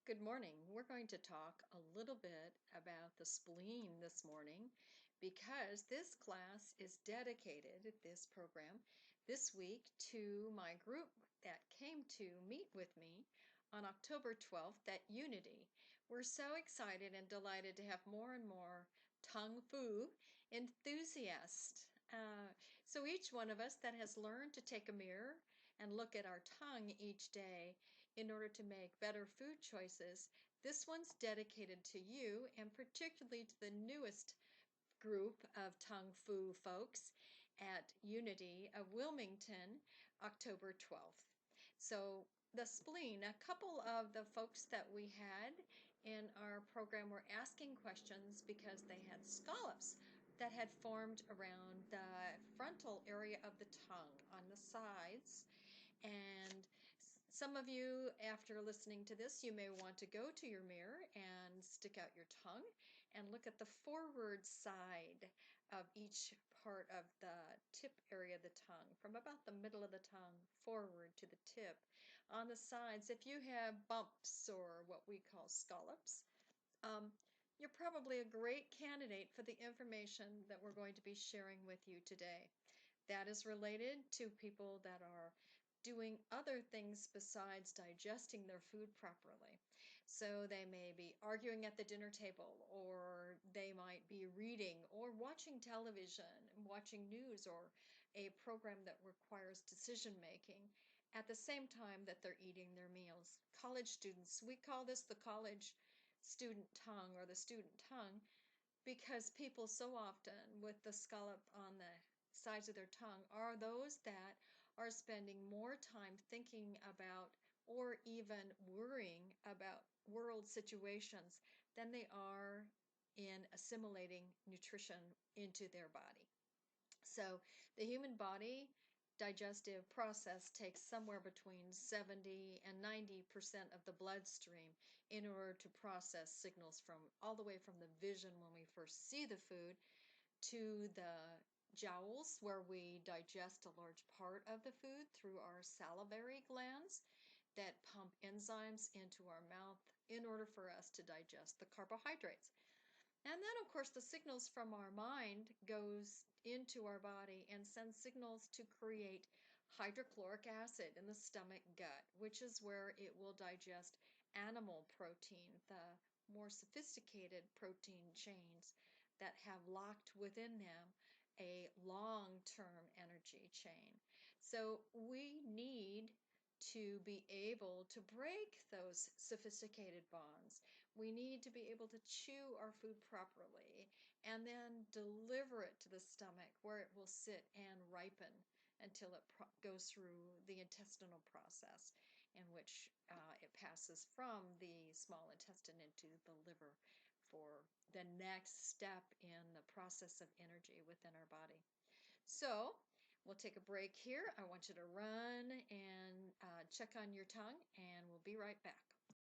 Good morning. We're going to talk a little bit about the spleen this morning because this class is dedicated, this program, this week to my group that came to meet with me on October 12th at Unity. We're so excited and delighted to have more and more Tongue Fu enthusiasts. So each one of us that has learned to take a mirror and look at our tongue each day in order to make better food choices, this one's dedicated to you and particularly to the newest group of Tongue Fu folks at Unity of Wilmington, October 12th. So the spleen, a couple of the folks that we had in our program were asking questions because they had scallops that had formed around the frontal area of the tongue on the sides. And some of you, after listening to this, you may want to go to your mirror and stick out your tongue and look at the forward side of each part of the tip area of the tongue, from about the middle of the tongue forward to the tip. On the sides, if you have bumps or what we call scallops, you're probably a great candidate for the information that we're going to be sharing with you today. That is related to people that are doing other things besides digesting their food properly. So they may be arguing at the dinner table, or they might be reading or watching television, watching news or a program that requires decision making at the same time that they're eating their meals. College students, we call this the college student tongue or the student tongue because people so often with the scallop on the sides of their tongue are those that are spending more time thinking about or even worrying about world situations than they are in assimilating nutrition into their body. So the human body digestive process takes somewhere between 70 and 90% of the bloodstream in order to process signals from all the way from the vision when we first see the food to the jowls where we digest a large part of the food through our salivary glands that pump enzymes into our mouth in order for us to digest the carbohydrates. And then, of course, the signals from our mind goes into our body and sends signals to create hydrochloric acid in the stomach gut, which is where it will digest animal protein, the more sophisticated protein chains that have locked within them a long-term energy chain. So we need to be able to break those sophisticated bonds. We need to be able to chew our food properly and then deliver it to the stomach where it will sit and ripen until it goes through the intestinal process in which it passes from the small intestine into the liver for the next step in the process of energy within our body. So we'll take a break here. I want you to run and check on your tongue, and we'll be right back.